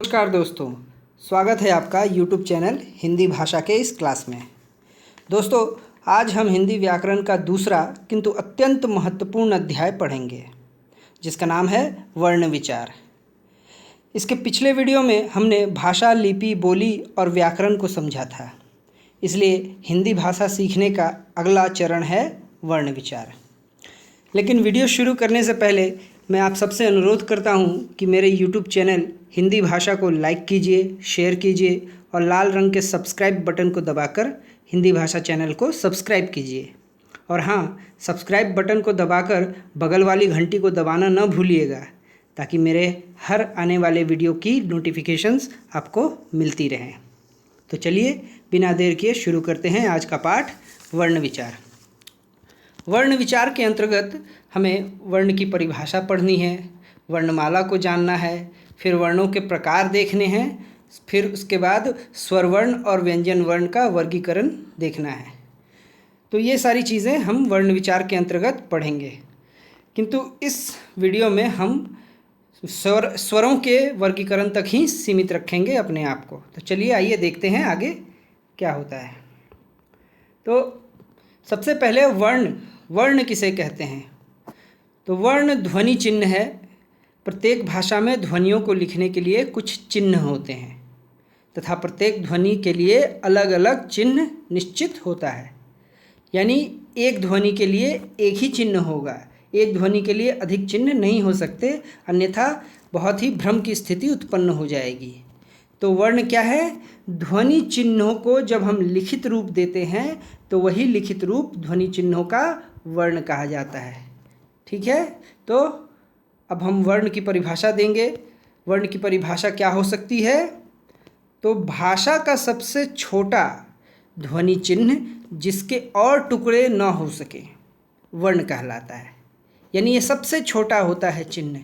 नमस्कार दोस्तों, स्वागत है आपका YouTube चैनल हिंदी भाषा के इस क्लास में। दोस्तों, आज हम हिंदी व्याकरण का दूसरा किंतु अत्यंत महत्वपूर्ण अध्याय पढ़ेंगे, जिसका नाम है वर्ण विचार। इसके पिछले वीडियो में हमने भाषा, लिपि, बोली और व्याकरण को समझा था, इसलिए हिंदी भाषा सीखने का अगला चरण है वर्ण विचार। लेकिन वीडियो शुरू करने से पहले मैं आप सबसे अनुरोध करता हूँ कि मेरे YouTube चैनल हिंदी भाषा को लाइक कीजिए, शेयर कीजिए और लाल रंग के सब्सक्राइब बटन को दबाकर हिंदी भाषा चैनल को सब्सक्राइब कीजिए। और हाँ, सब्सक्राइब बटन को दबाकर बगल वाली घंटी को दबाना न भूलिएगा, ताकि मेरे हर आने वाले वीडियो की नोटिफिकेशंस आपको मिलती रहें। तो चलिए बिना देर किए शुरू करते हैं आज का पाठ वर्ण विचार। वर्ण विचार के अंतर्गत हमें वर्ण की परिभाषा पढ़नी है, वर्णमाला को जानना है, फिर वर्णों के प्रकार देखने हैं, फिर उसके बाद स्वर वर्ण और व्यंजन वर्ण का वर्गीकरण देखना है। तो ये सारी चीज़ें हम वर्ण विचार के अंतर्गत पढ़ेंगे, किंतु इस वीडियो में हम स्वरों के वर्गीकरण तक ही सीमित रखेंगे अपने आप को। तो चलिए आइए देखते हैं आगे क्या होता है। तो सबसे पहले वर्ण किसे कहते हैं? तो वर्ण ध्वनि चिन्ह है। प्रत्येक भाषा में ध्वनियों को लिखने के लिए कुछ चिन्ह होते हैं तथा प्रत्येक ध्वनि के लिए अलग अलग चिन्ह निश्चित होता है। यानी एक ध्वनि के लिए एक ही चिन्ह होगा, एक ध्वनि के लिए अधिक चिन्ह नहीं हो सकते, अन्यथा बहुत ही भ्रम की स्थिति उत्पन्न हो जाएगी। तो वर्ण क्या है? ध्वनि चिन्हों को जब हम लिखित रूप देते हैं तो वही लिखित रूप ध्वनि चिन्हों का वर्ण कहा जाता है। ठीक है, तो अब हम वर्ण की परिभाषा देंगे। वर्ण की परिभाषा क्या हो सकती है? तो भाषा का सबसे छोटा ध्वनि चिन्ह जिसके और टुकड़े न हो सके वर्ण कहलाता है। यानी ये सबसे छोटा होता है चिन्ह,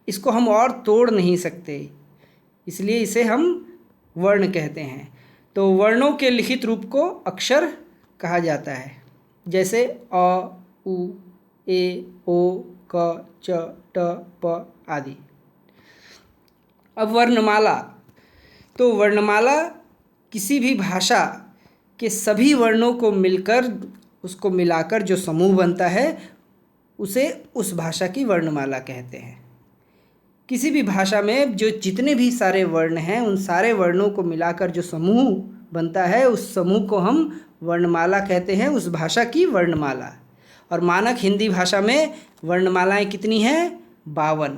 इसको हम और तोड़ नहीं सकते, इसलिए इसे हम वर्ण कहते हैं। तो वर्णों के लिखित रूप को अक्षर कहा जाता है, जैसे अ, उ, ए, ओ, क, च, ट, प आदि। अब वर्णमाला। तो वर्णमाला किसी भी भाषा के सभी वर्णों को मिलकर, उसको मिलाकर जो समूह बनता है उसे उस भाषा की वर्णमाला कहते हैं। किसी भी भाषा में जो जितने भी सारे वर्ण हैं उन सारे वर्णों को मिलाकर जो समूह बनता है उस समूह को हम वर्णमाला कहते हैं, उस भाषा की वर्णमाला। और मानक हिंदी भाषा में वर्णमालाएं कितनी हैं? 52,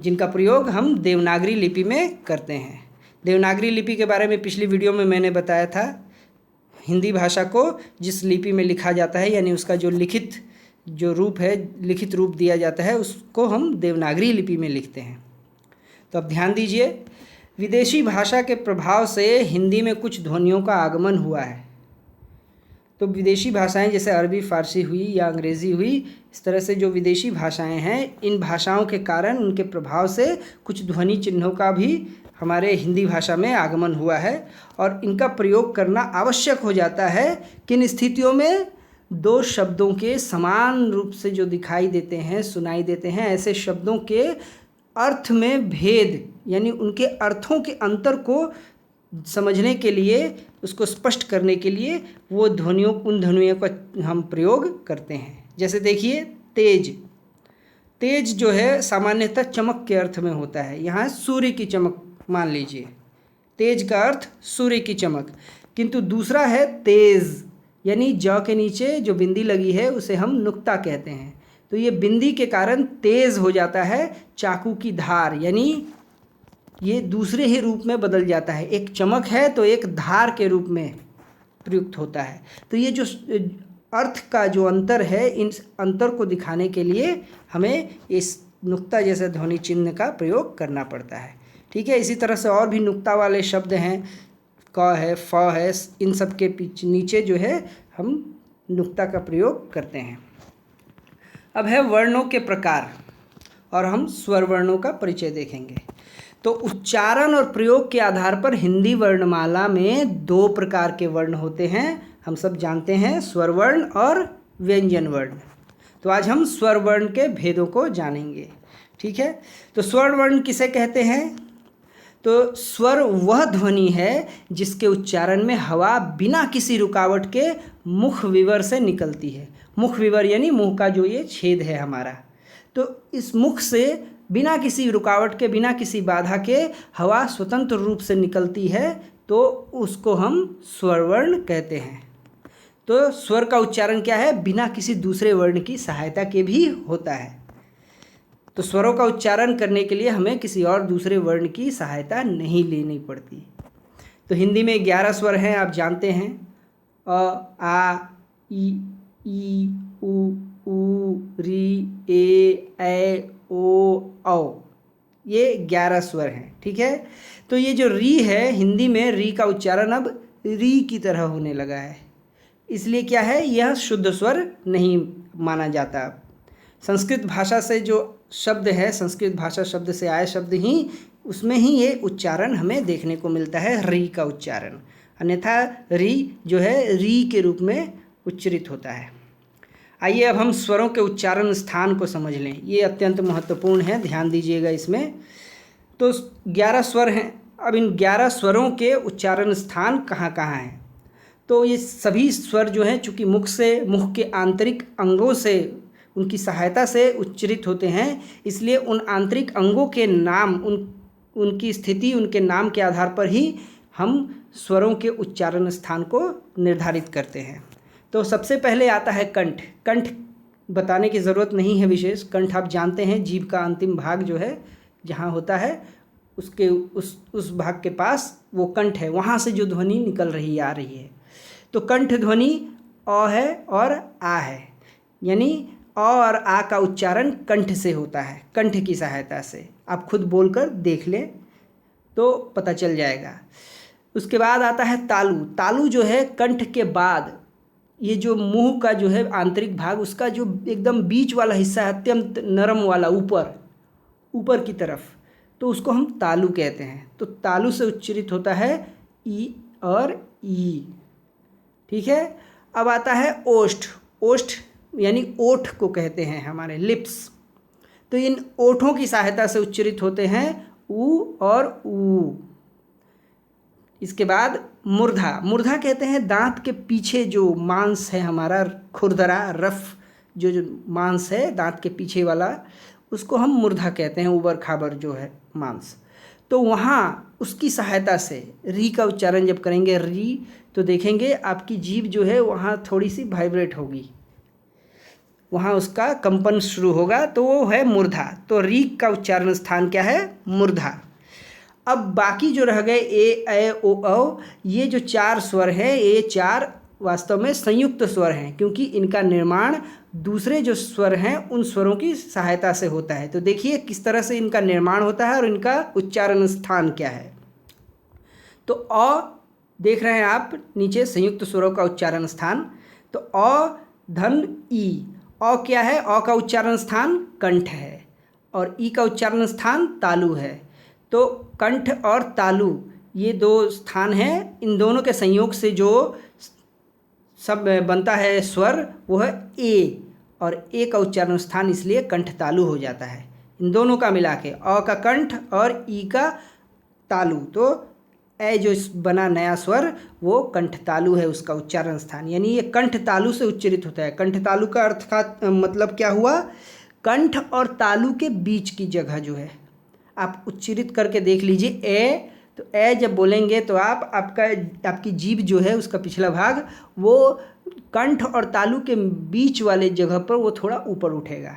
जिनका प्रयोग हम देवनागरी लिपि में करते हैं। देवनागरी लिपि के बारे में पिछली वीडियो में मैंने बताया था। हिंदी भाषा को जिस लिपि में लिखा जाता है, यानी उसका जो लिखित रूप है, लिखित रूप दिया जाता है, उसको हम देवनागरी लिपि में लिखते हैं। तो अब ध्यान दीजिए, विदेशी भाषा के प्रभाव से हिंदी में कुछ ध्वनियों का आगमन हुआ है। तो विदेशी भाषाएं जैसे अरबी, फारसी हुई या अंग्रेज़ी हुई, इस तरह से जो विदेशी भाषाएं हैं, इन भाषाओं के कारण, उनके प्रभाव से कुछ ध्वनि चिन्हों का भी हमारे हिंदी भाषा में आगमन हुआ है और इनका प्रयोग करना आवश्यक हो जाता है। किन स्थितियों में? दो शब्दों के समान रूप से जो दिखाई देते हैं, सुनाई देते हैं, ऐसे शब्दों के अर्थ में भेद, यानी उनके अर्थों के अंतर को समझने के लिए, उसको स्पष्ट करने के लिए वो ध्वनियों, उन ध्वनियों का हम प्रयोग करते हैं। जैसे देखिए, तेज। तेज जो है सामान्यतः चमक के अर्थ में होता है। यहाँ सूर्य की चमक मान लीजिए, तेज का अर्थ सूर्य की चमक। किंतु दूसरा है तेज, यानी ज के नीचे जो बिंदी लगी है उसे हम नुक्ता कहते हैं। तो ये बिंदी के कारण तेज हो जाता है चाकू की धार, यानी ये दूसरे ही रूप में बदल जाता है। एक चमक है तो एक धार के रूप में प्रयुक्त होता है। तो ये जो अर्थ का जो अंतर है, इन अंतर को दिखाने के लिए हमें इस नुक्ता जैसे ध्वनि चिन्ह का प्रयोग करना पड़ता है। ठीक है, इसी तरह से और भी नुक्ता वाले शब्द हैं, क है, फ है, इन सब के पीछे नीचे जो है हम नुक्ता का प्रयोग करते हैं। अब है वर्णों के प्रकार और हम स्वर वर्णों का परिचय देखेंगे। तो उच्चारण और प्रयोग के आधार पर हिंदी वर्णमाला में दो प्रकार के वर्ण होते हैं, हम सब जानते हैं, स्वर वर्ण और व्यंजन वर्ण। तो आज हम स्वर वर्ण के भेदों को जानेंगे। ठीक है, तो स्वर वर्ण किसे कहते हैं? तो स्वर वह ध्वनि है जिसके उच्चारण में हवा बिना किसी रुकावट के मुख विवर से निकलती है। मुख विवर यानी मुंह का जो ये छेद है हमारा, तो इस मुख से बिना किसी रुकावट के, बिना किसी बाधा के हवा स्वतंत्र रूप से निकलती है, तो उसको हम स्वरवर्ण कहते हैं। तो स्वर का उच्चारण क्या है? बिना किसी दूसरे वर्ण की सहायता के भी होता है। तो स्वरों का उच्चारण करने के लिए हमें किसी और दूसरे वर्ण की सहायता नहीं लेनी पड़ती। तो हिंदी में 11 स्वर हैं, आप जानते हैं। अ, आ, ई, उ, री, ए, ओ, औ, ये 11 स्वर हैं। ठीक है। तो ये जो री है, हिंदी में री का उच्चारण अब री की तरह होने लगा है। इसलिए क्या है, यह शुद्ध स्वर नहीं माना जाता। संस्कृत भाषा से जो शब्द है, संस्कृत भाषा शब्द से आए शब्द ही, उसमें ही ये उच्चारण हमें देखने को मिलता है, री का उच्चारण। अन्यथा री जो है री के रूप में उच्चरित होता है। आइए अब हम स्वरों के उच्चारण स्थान को समझ लें। ये अत्यंत महत्वपूर्ण है, ध्यान दीजिएगा इसमें। तो 11 स्वर हैं। अब इन 11 स्वरों के उच्चारण स्थान कहाँ कहाँ हैं? तो ये सभी स्वर जो हैं, चूँकि मुख के आंतरिक अंगों से, उनकी सहायता से उच्चरित होते हैं, इसलिए उन आंतरिक अंगों के नाम, उनकी स्थिति, उनके नाम के आधार पर ही हम स्वरों के उच्चारण स्थान को निर्धारित करते हैं। तो सबसे पहले आता है कंठ। कंठ बताने की ज़रूरत नहीं है विशेष। कंठ आप जानते हैं, जीभ का अंतिम भाग जो है जहाँ होता है, उसके उस भाग के पास वो कंठ है, वहाँ से जो ध्वनि निकल रही आ रही है। तो कंठ ध्वनि अ है और आ है, यानी अ और आ का उच्चारण कंठ से होता है, कंठ की सहायता से। आप खुद बोलकर देख लें तो पता चल जाएगा। उसके बाद आता है तालु। तालु जो है कंठ के बाद, ये जो मुंह का जो है आंतरिक भाग, उसका जो एकदम बीच वाला हिस्सा है, अत्यंत नरम वाला, ऊपर की तरफ, तो उसको हम तालु कहते हैं। तो तालु से उच्चरित होता है ई और ई। ठीक है। अब आता है ओष्ठ। ओष्ठ यानी ओठ को कहते हैं, हमारे लिप्स। तो इन ओठों की सहायता से उच्चरित होते हैं ऊ और ऊ। इसके बाद मूर्धा। मूर्धा कहते हैं दांत के पीछे जो मांस है हमारा, खुरदरा, रफ जो मांस है दांत के पीछे वाला, उसको हम मूर्धा कहते हैं, ऊबर खाबर जो है मांस। तो वहाँ उसकी सहायता से री का उच्चारण जब करेंगे, री, तो देखेंगे आपकी जीभ जो है वहाँ थोड़ी सी वाइब्रेट होगी, वहाँ उसका कंपन शुरू होगा, तो वो है मूर्धा। तो री का उच्चारण स्थान क्या है? मूर्धा। अब बाकी जो रह गए ए, ओ, औ, ये जो 4 स्वर हैं, ये 4 वास्तव में संयुक्त स्वर हैं, क्योंकि इनका निर्माण दूसरे जो स्वर हैं उन स्वरों की सहायता से होता है। तो देखिए किस तरह से इनका निर्माण होता है और इनका उच्चारण स्थान क्या है। तो अ देख रहे हैं आप नीचे, संयुक्त स्वरों का उच्चारण स्थान। तो अ धन ई। अ क्या है? अ का उच्चारण स्थान कंठ है और ई का उच्चारण स्थान तालु है। तो कंठ और तालु ये 2 स्थान हैं, इन दोनों के संयोग से जो सब बनता है स्वर वो है ए, और ए का उच्चारण स्थान इसलिए कंठ तालु हो जाता है। इन दोनों का मिला के अ का कंठ और ई का तालु, तो ए जो बना नया स्वर वो कंठ तालु है, उसका उच्चारण स्थान। यानी ये कंठ तालु से उच्चरित होता है। कंठ तालु का अर्थ का मतलब क्या हुआ? कंठ और तालु के बीच की जगह जो है, आप उच्चरित करके देख लीजिए ए। तो ए जब बोलेंगे तो आपकी जीभ जो है उसका पिछला भाग वो कंठ और तालु के बीच वाले जगह पर वो थोड़ा ऊपर उठेगा।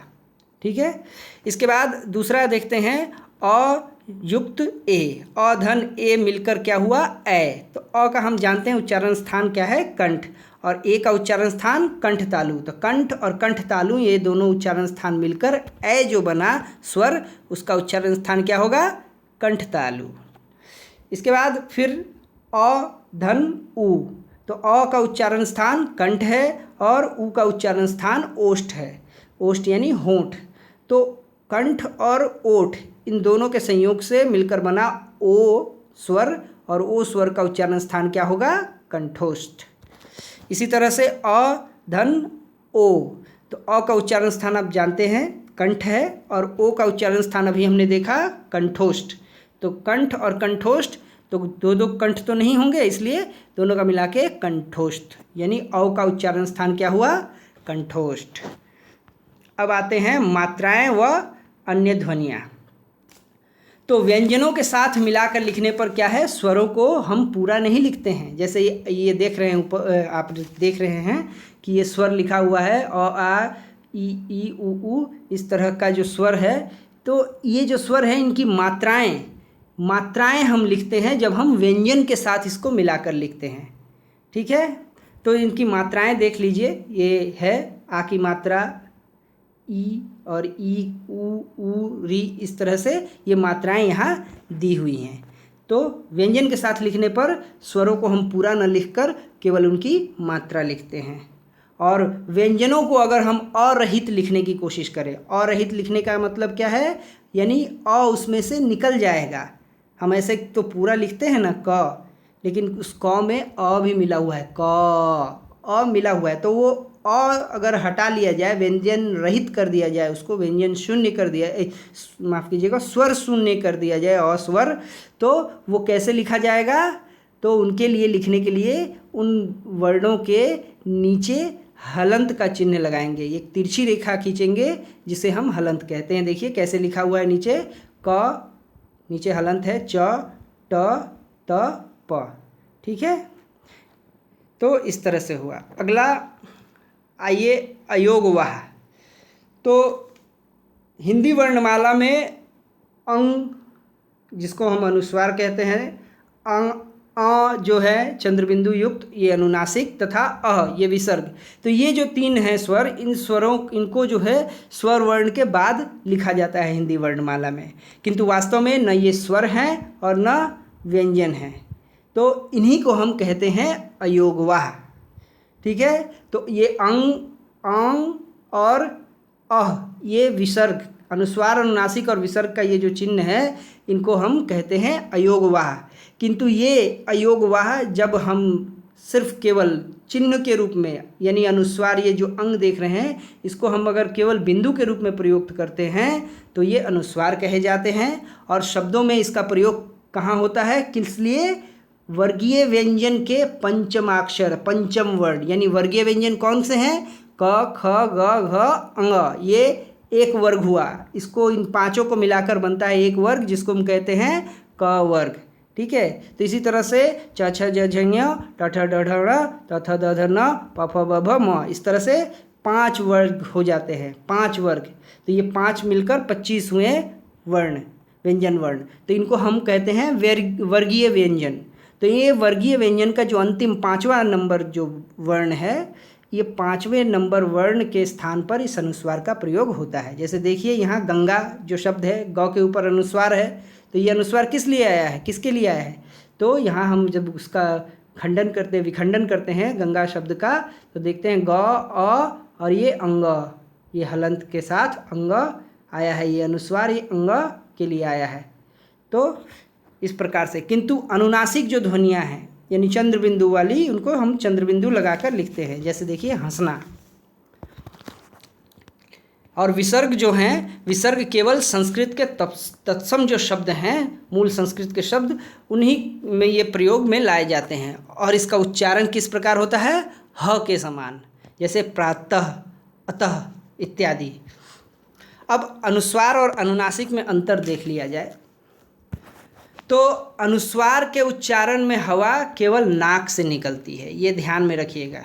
ठीक है। इसके बाद दूसरा देखते हैं अ युक्त ए। अ धन ए मिलकर क्या हुआ? ए। तो अ का हम जानते हैं उच्चारण स्थान क्या है? कंठ। और ए का उच्चारण स्थान कंठ तालु। तो कंठ और कंठ तालु ये दोनों उच्चारण स्थान मिलकर ए जो बना स्वर, उसका उच्चारण स्थान क्या होगा? कंठ तालु। इसके बाद फिर अ धन उ। तो अ का उच्चारण स्थान कंठ है और उ का उच्चारण स्थान ओष्ठ है। ओष्ठ यानी होंठ। तो कंठ और ओठ इन दोनों के संयोग से मिलकर बना ओ स्वर, और ओ स्वर का उच्चारण स्थान क्या होगा? कंठोष्ठ। इसी तरह से अ धन ओ। तो अ का उच्चारण स्थान आप जानते हैं कंठ है और ओ का उच्चारण स्थान अभी हमने देखा कंठोष्ठ। तो कंठ और कंठोष्ठ, तो दो दो कंठ तो नहीं होंगे, इसलिए दोनों का मिला के कंठोष्ठ, यानी औ का उच्चारण स्थान क्या हुआ, कंठोष्ठ। अब आते हैं मात्राएं व अन्य ध्वनियाँ। तो व्यंजनों के साथ मिलाकर लिखने पर क्या है, स्वरों को हम पूरा नहीं लिखते हैं। जैसे ये देख रहे हैं ऊपर, आप देख रहे हैं कि ये स्वर लिखा हुआ है, अ आ ई उ, इस तरह का जो स्वर है। तो ये जो स्वर है इनकी मात्राएं हम लिखते हैं जब हम व्यंजन के साथ इसको मिलाकर लिखते हैं। ठीक है, तो इनकी मात्राएं देख लीजिए। ये है आ की मात्रा ई, और ई उ री, इस तरह से ये मात्राएं यहाँ दी हुई हैं। तो व्यंजन के साथ लिखने पर स्वरों को हम पूरा न लिखकर केवल उनकी मात्रा लिखते हैं। और व्यंजनों को अगर हम अरहित लिखने की कोशिश करें, अरहित लिखने का मतलब क्या है, यानी अ उसमें से निकल जाएगा। हम ऐसे तो पूरा लिखते हैं ना क, लेकिन उस क में अ भी मिला हुआ है, क अ मिला हुआ है, तो वो अ अगर हटा लिया जाए, व्यंजन रहित कर दिया जाए, उसको व्यंजन शून्य कर दिया, माफ़ कीजिएगा, स्वर शून्य कर दिया जाए, अस्वर, तो वो कैसे लिखा जाएगा। तो उनके लिए लिखने के लिए उन वर्णों के नीचे हलंत का चिन्ह लगाएंगे, एक तिरछी रेखा खींचेंगे जिसे हम हलंत कहते हैं। देखिए कैसे लिखा हुआ है, नीचे क, नीचे हलंत है, च ट त प। ठीक है, तो इस तरह से हुआ। अगला आइए अयोगवाह। तो हिंदी वर्णमाला में अंग, जिसको हम अनुस्वार कहते हैं, अंग अ जो है चंद्रबिंदु युक्त, ये अनुनासिक, तथा अ ये विसर्ग। तो ये जो तीन हैं स्वर, इन स्वरों इनको जो है स्वर वर्ण के बाद लिखा जाता है हिंदी वर्णमाला में, किंतु वास्तव में न ये स्वर हैं और न व्यंजन हैं। तो इन्हीं को हम कहते हैं अयोगवाह। ठीक है, तो ये अंग, आंग और अह, ये विसर्ग, अनुस्वार, अनुनासिक और विसर्ग का ये जो चिन्ह है, इनको हम कहते हैं अयोगवाह। किंतु ये अयोगवाह जब हम सिर्फ केवल चिन्ह के रूप में, यानी अनुस्वार, ये जो अंग देख रहे हैं, इसको हम अगर केवल बिंदु के रूप में प्रयोग करते हैं तो ये अनुस्वार कहे जाते हैं। और शब्दों में इसका प्रयोग कहाँ होता है, किस लिए, वर्गीय व्यंजन के पंचमाक्षर, पंचम वर्ण, यानी वर्गीय व्यंजन कौन से हैं, क ख ग घ अंग, ये एक वर्ग हुआ। इसको, इन पांचों को मिलाकर बनता है एक वर्ग, जिसको हम कहते हैं क वर्ग। ठीक है, तो इसी तरह से च छ ज झ ञ ट ठ ड ढ ण त थ द ध न प फ ब भ म, इस तरह से 5 वर्ग हो जाते हैं, 5 वर्ग। तो ये 5 मिलकर 25 हुए वर्ण, व्यंजन वर्ण। तो इनको हम कहते हैं वर्गीय व्यंजन। तो ये वर्गीय व्यंजन का जो अंतिम 5वां नंबर जो वर्ण है, ये 5वें नंबर वर्ण के स्थान पर इस अनुस्वार का प्रयोग होता है। जैसे देखिए यहाँ गंगा जो शब्द है, ग के ऊपर अनुस्वार है, तो ये अनुस्वार किस लिए आया है, किसके लिए आया है। तो यहाँ हम जब उसका विखंडन करते हैं गंगा शब्द का, तो देखते हैं ग अ और ये अंग, ये हलंत के साथ अंग आया है, ये अनुस्वार, ये अंग के लिए आया है। तो इस प्रकार से, किंतु अनुनासिक जो ध्वनियाँ हैं, यानी चंद्रबिंदु वाली, उनको हम चंद्रबिंदु लगाकर लिखते हैं। जैसे देखिए हंसना। और विसर्ग जो हैं, विसर्ग केवल संस्कृत के तत्सम जो शब्द हैं, मूल संस्कृत के शब्द, उन्हीं में ये प्रयोग में लाए जाते हैं। और इसका उच्चारण किस प्रकार होता है, ह के समान, जैसे प्रातः, अतः इत्यादि। अब अनुस्वार और अनुनासिक में अंतर देख लिया जाए। तो अनुस्वार के उच्चारण में हवा केवल नाक से निकलती है, ये ध्यान में रखिएगा।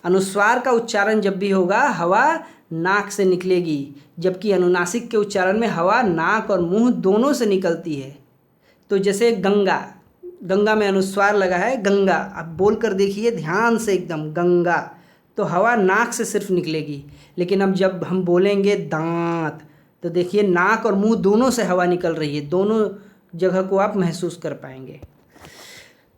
अनुस्वार का उच्चारण जब भी होगा, हवा नाक से निकलेगी, जबकि अनुनासिक के उच्चारण में हवा नाक और मुंह दोनों से निकलती है। तो जैसे गंगा, गंगा में अनुस्वार लगा है, गंगा, अब बोल कर देखिए ध्यान से एकदम, गंगा, तो हवा नाक से सिर्फ निकलेगी। लेकिन अब जब हम बोलेंगे दांत, तो देखिए नाक और मुंह दोनों से हवा निकल रही है, दोनों जगह को आप महसूस कर पाएंगे।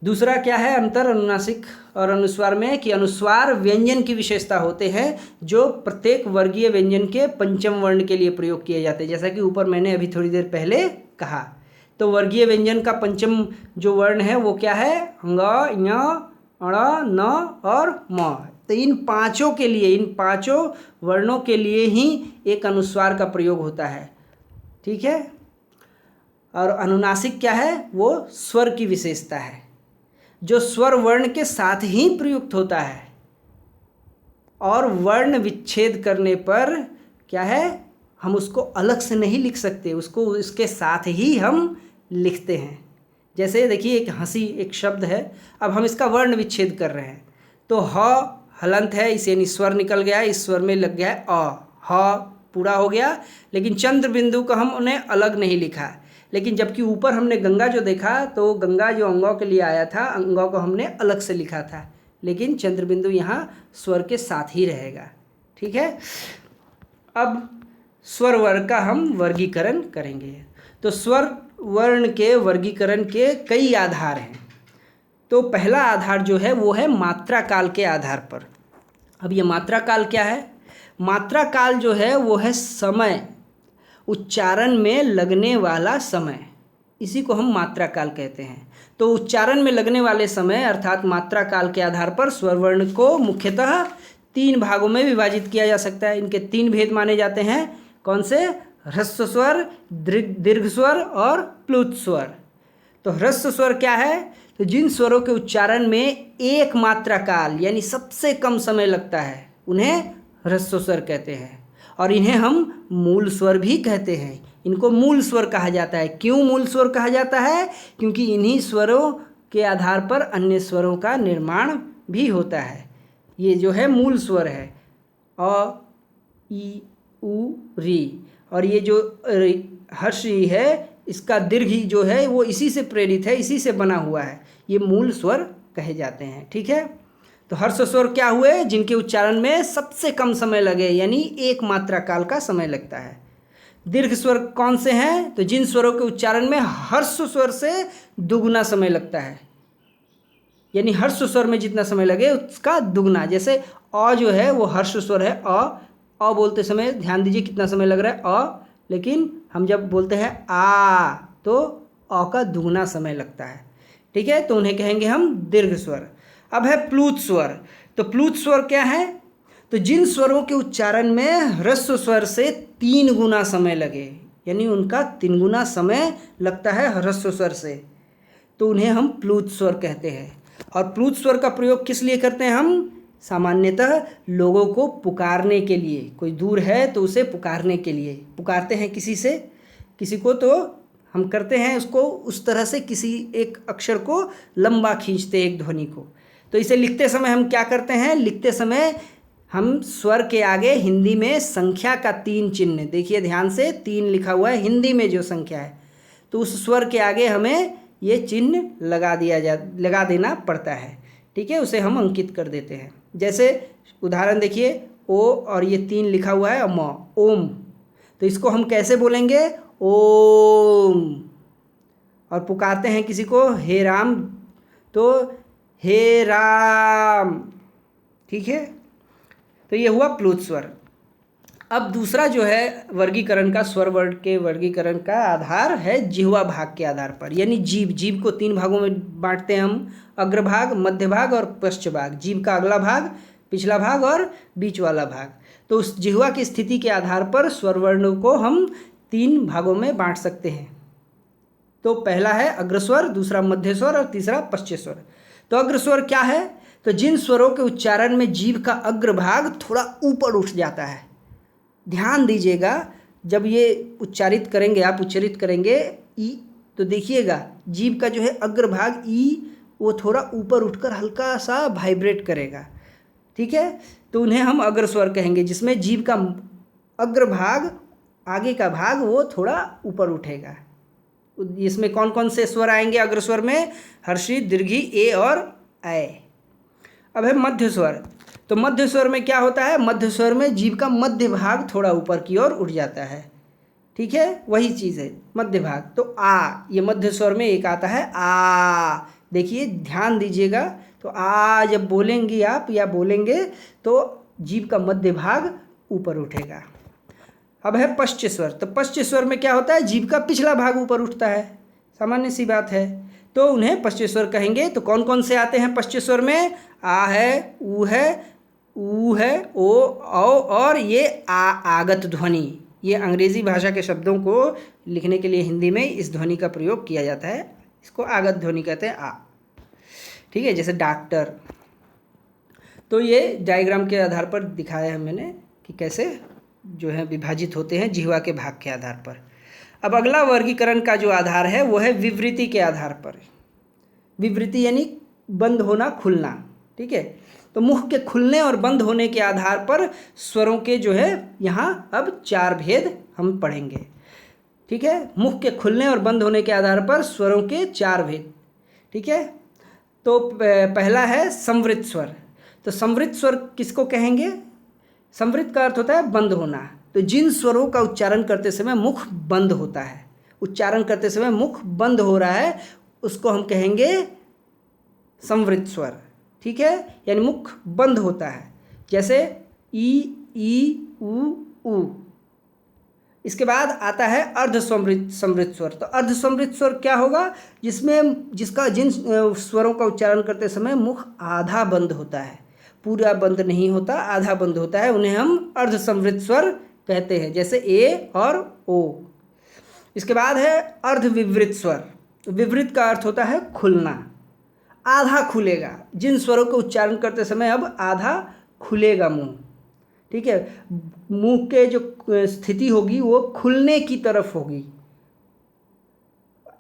दूसरा क्या है अंतर अनुनासिक और अनुस्वार में, कि अनुस्वार व्यंजन की विशेषता होते हैं जो प्रत्येक वर्गीय व्यंजन के पंचम वर्ण के लिए प्रयोग किए जाते हैं, जैसा कि ऊपर मैंने अभी थोड़ी देर पहले कहा। तो वर्गीय व्यंजन का पंचम जो वर्ण है वो क्या है, ङ, ञ, अण, न और म। तो इन पांचों के लिए, इन पांचों वर्णों के लिए ही एक अनुस्वार का प्रयोग होता है। ठीक है, और अनुनासिक क्या है? वो स्वर की विशेषता है जो स्वर वर्ण के साथ ही प्रयुक्त होता है और वर्ण विच्छेद करने पर क्या है, हम उसको अलग से नहीं लिख सकते, उसको इसके साथ ही हम लिखते हैं। जैसे देखिए एक हंसी एक शब्द है, अब हम इसका वर्ण विच्छेद कर रहे हैं तो ह हलंत है, इसे यानी स्वर निकल गया, इस स्वर में लग गया है अ, ह पूरा हो गया, लेकिन चंद्र बिंदु को हम उन्हें अलग नहीं लिखा। लेकिन जबकि ऊपर हमने गंगा जो देखा तो गंगा जो अंगों के लिए आया था, अंगों को हमने अलग से लिखा था, लेकिन चंद्र बिंदु यहाँ स्वर के साथ ही रहेगा। ठीक है, अब स्वर वर्ण का हम वर्गीकरण करेंगे। तो स्वर वर्ण के वर्गीकरण के कई आधार हैं। तो पहला आधार जो है वो है मात्रा काल के आधार पर। अब ये मात्रा काल क्या है? मात्रा काल जो है वो है समय, उच्चारण में लगने वाला समय, इसी को हम मात्रा काल कहते हैं। तो उच्चारण में लगने वाले समय अर्थात मात्रा काल के आधार पर स्वर वर्ण को मुख्यतः 3 भागों में विभाजित किया जा सकता है। इनके 3 भेद माने जाते हैं। कौन से? ह्रस्व स्वर, दीर्घ स्वर और प्लुत स्वर। तो ह्रस्व स्वर क्या है? तो जिन स्वरों के उच्चारण में एक मात्रा काल यानी सबसे कम समय लगता है उन्हें ह्रस्व स्वर कहते हैं, और इन्हें हम मूल स्वर भी कहते हैं। इनको मूल स्वर कहा जाता है। क्यों मूल स्वर कहा जाता है? क्योंकि इन्हीं स्वरों के आधार पर अन्य स्वरों का निर्माण भी होता है। ये जो है मूल स्वर है अ, ई, उ, री, और ये जो हर्ष ई है इसका दीर्घ ई जो है वो इसी से प्रेरित है, इसी से बना हुआ है। ये मूल स्वर कहे जाते हैं। ठीक है, तो हर्ष स्वर क्या हुए? जिनके उच्चारण में सबसे कम समय लगे यानी एक मात्रा काल का समय लगता है। दीर्घ स्वर कौन से हैं? तो जिन स्वरों के उच्चारण में हर्ष स्वर से दुगुना समय लगता है, यानी हर्ष स्वर में जितना समय लगे उसका दुगना। जैसे अ जो है वो हर्ष स्वर है, अ बोलते समय ध्यान दीजिए कितना समय लग रहा है अ, लेकिन हम जब बोलते हैं आ तो अ का दुगना समय लगता है। ठीक है, तो उन्हें कहेंगे हम दीर्घ स्वर। अब है प्लुत स्वर। तो प्लुत स्वर क्या है? तो जिन स्वरों के उच्चारण में ह्रस्व स्वर से 3 गुना समय लगे, यानी उनका 3 गुना समय लगता है ह्रस्व स्वर से, तो उन्हें हम प्लुत स्वर कहते हैं। और प्लुत स्वर का प्रयोग किस लिए करते हैं हम? सामान्यतः लोगों को पुकारने के लिए। कोई दूर है तो उसे पुकारने के लिए पुकारते हैं किसी को तो हम करते हैं उसको उस तरह से, किसी एक अक्षर को लंबा खींचते एक ध्वनि को। तो इसे लिखते समय हम क्या करते हैं? लिखते समय हम स्वर के आगे हिंदी में संख्या का 3 चिन्ह, देखिए ध्यान से 3 लिखा हुआ है हिंदी में जो संख्या है, तो उस स्वर के आगे हमें ये चिन्ह लगा देना पड़ता है। ठीक है, उसे हम अंकित कर देते हैं। जैसे उदाहरण देखिए, ओ और ये 3 लिखा हुआ है म, ओम, तो इसको हम कैसे बोलेंगे? ओम। और पुकारते हैं किसी को हे राम, तो हे राम। ठीक है, तो ये हुआ प्लुत स्वर। अब दूसरा जो है वर्गीकरण का, स्वर वर्ण के वर्गीकरण का आधार है जिह्वा भाग के आधार पर, यानी जीभ को 3 भागों में बांटते हैं हम, अग्रभाग, मध्य भाग और पश्च भाग। जीभ का अगला भाग, पिछला भाग और बीच वाला भाग। तो उस जिह्वा की स्थिति के आधार पर स्वर वर्ण को हम 3 भागों में बांट सकते हैं। तो पहला है अग्रस्वर, दूसरा मध्य स्वर और तीसरा पश्च स्वर। तो अग्रस्वर क्या है? तो जिन स्वरों के उच्चारण में जीभ का अग्रभाग थोड़ा ऊपर उठ जाता है। ध्यान दीजिएगा, जब ये उच्चारित करेंगे ई, तो देखिएगा जीभ का जो है अग्रभाग ई वो थोड़ा ऊपर उठकर हल्का सा वाइब्रेट करेगा। ठीक है, तो उन्हें हम अग्रस्वर कहेंगे, जिसमें जीभ का अग्रभाग, आगे का भाग वो थोड़ा ऊपर उठेगा। इसमें कौन कौन से स्वर आएंगे अग्रस्वर में? हर्षी, दीर्घी, ए और ऐ। अब है मध्य स्वर। तो मध्य स्वर में क्या होता है? मध्य स्वर में जीभ का मध्य भाग थोड़ा ऊपर की ओर उठ जाता है। ठीक है, वही चीज़ है मध्य भाग। तो आ, ये मध्य स्वर में एक आता है आ, देखिए ध्यान दीजिएगा। तो आ जब बोलेंगी आप या बोलेंगे तो जीभ का मध्य भाग ऊपर उठेगा। अब है पश्च स्वर। तो पश्च स्वर में क्या होता है? जीभ का पिछला भाग ऊपर उठता है, सामान्य सी बात है, तो उन्हें पश्च स्वर कहेंगे। तो कौन कौन से आते हैं पश्च स्वर में? आ है, ऊ है, ओ, औ और ये आ आगत ध्वनि, ये अंग्रेज़ी भाषा के शब्दों को लिखने के लिए हिंदी में इस ध्वनि का प्रयोग किया जाता है। इसको आगत ध्वनि कहते हैं, आ। ठीक है, जैसे डॉक्टर। तो ये डायग्राम के आधार पर दिखाया है मैंने कि कैसे जो है विभाजित होते हैं जिह्वा के भाग के आधार पर। अब अगला वर्गीकरण का जो आधार है वो है विवृति के आधार पर। विवृति यानी बंद होना, खुलना। ठीक है, तो मुख के खुलने और बंद होने के आधार पर स्वरों के जो है यहाँ अब 4 भेद हम पढ़ेंगे। ठीक है, मुख के खुलने और बंद होने के आधार पर स्वरों के 4 भेद। ठीक है, तो पहला है संवृत स्वर। तो संवृत स्वर किसको कहेंगे? संवृत का अर्थ होता है बंद होना। तो जिन स्वरों का उच्चारण करते समय मुख बंद होता है, उच्चारण करते समय मुख बंद हो रहा है, उसको हम कहेंगे संवृत स्वर। ठीक है, यानी मुख बंद होता है, जैसे ई उ ऊ। इसके बाद आता है अर्ध समृत स्वर। तो अर्ध समृत स्वर क्या होगा? जिन स्वरों का उच्चारण करते समय मुख आधा बंद होता है, पूरा बंद नहीं होता, आधा बंद होता है, उन्हें हम अर्ध समृत स्वर कहते हैं, जैसे ए और ओ। इसके बाद है अर्ध विवृत स्वर। विवृत का अर्थ होता है खुलना, आधा खुलेगा। जिन स्वरों को उच्चारण करते समय अब आधा खुलेगा मुंह। ठीक है, मुंह के जो स्थिति होगी वो खुलने की तरफ होगी।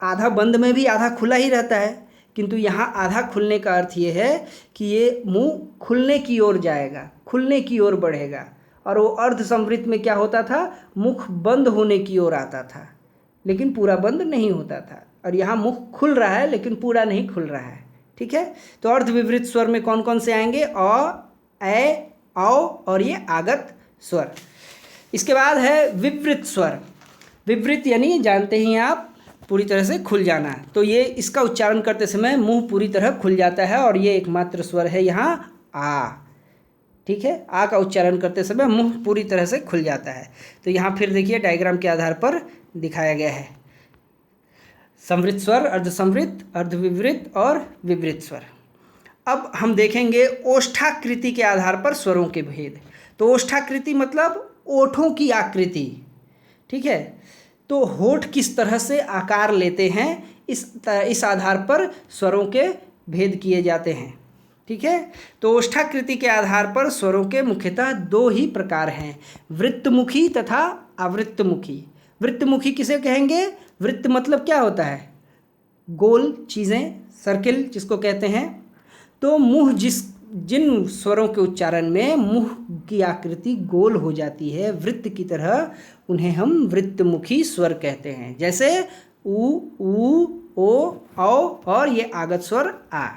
आधा बंद में भी आधा खुला ही रहता है, किंतु यहाँ आधा खुलने का अर्थ ये है कि ये मुंह खुलने की ओर जाएगा, खुलने की ओर बढ़ेगा। और वो अर्ध संवृत में क्या होता था? मुख बंद होने की ओर आता था, लेकिन पूरा बंद नहीं होता था। और यहाँ मुख खुल रहा है लेकिन पूरा नहीं खुल रहा है। ठीक है, तो अर्ध विवृत स्वर में कौन कौन से आएंगे? अ, ए, औ और ये आगत स्वर। इसके बाद है विवृत स्वर। विवृत यानी जानते ही आप, पूरी तरह से खुल जाना। तो ये इसका उच्चारण करते समय मुंह पूरी तरह खुल जाता है और ये एकमात्र स्वर है यहाँ आ। ठीक है, आ का उच्चारण करते समय मुंह पूरी तरह से खुल जाता है। तो यहाँ फिर देखिए डायग्राम के आधार पर दिखाया गया है संवृत स्वर, अर्धसंवृत, अर्धविवृत और विवृत स्वर। अब हम देखेंगे ओष्ठाकृति के आधार पर स्वरों के भेद। तो ओष्ठाकृति मतलब ओठों की आकृति। ठीक है, तो होठ किस तरह से आकार लेते हैं, इस आधार पर स्वरों के भेद किए जाते हैं। ठीक है, तो ओष्ठाकृति के आधार पर स्वरों के मुख्यतः 2 ही प्रकार हैं, वृत्तमुखी तथा आवृत्तमुखी। वृत्तमुखी किसे कहेंगे? वृत्त मतलब क्या होता है? गोल चीज़ें, सर्किल जिसको कहते हैं। तो मुंह जिन स्वरों के उच्चारण में मुंह की आकृति गोल हो जाती है वृत्त की तरह, उन्हें हम वृत्तमुखी स्वर कहते हैं, जैसे ऊ, ओ, औ और ये आगत स्वर आ।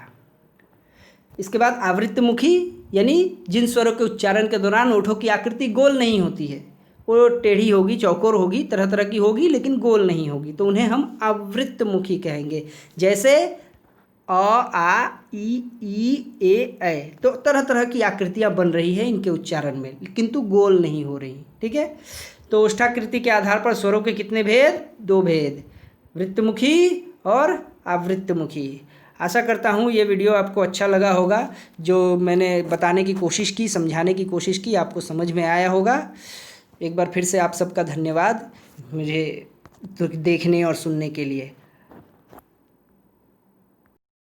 इसके बाद आवृत्तमुखी यानी जिन स्वरों के उच्चारण के दौरान ओठों की आकृति गोल नहीं होती है, वो टेढ़ी होगी, चौकोर होगी, तरह तरह की होगी, लेकिन गोल नहीं होगी, तो उन्हें हम आवृत्तमुखी कहेंगे, जैसे अ, आ, ई, ए। तो तरह तरह की आकृतियाँ बन रही है इनके उच्चारण में, किंतु गोल नहीं हो रही। ठीक है, तो ओष्ठाकृति के आधार पर स्वरों के कितने भेद? 2 भेद, वृत्तमुखी और आवृत्तमुखी। आशा करता हूँ ये वीडियो आपको अच्छा लगा होगा। जो मैंने बताने की कोशिश की, समझाने की कोशिश की, आपको समझ में आया होगा। एक बार फिर से आप सबका धन्यवाद मुझे देखने और सुनने के लिए।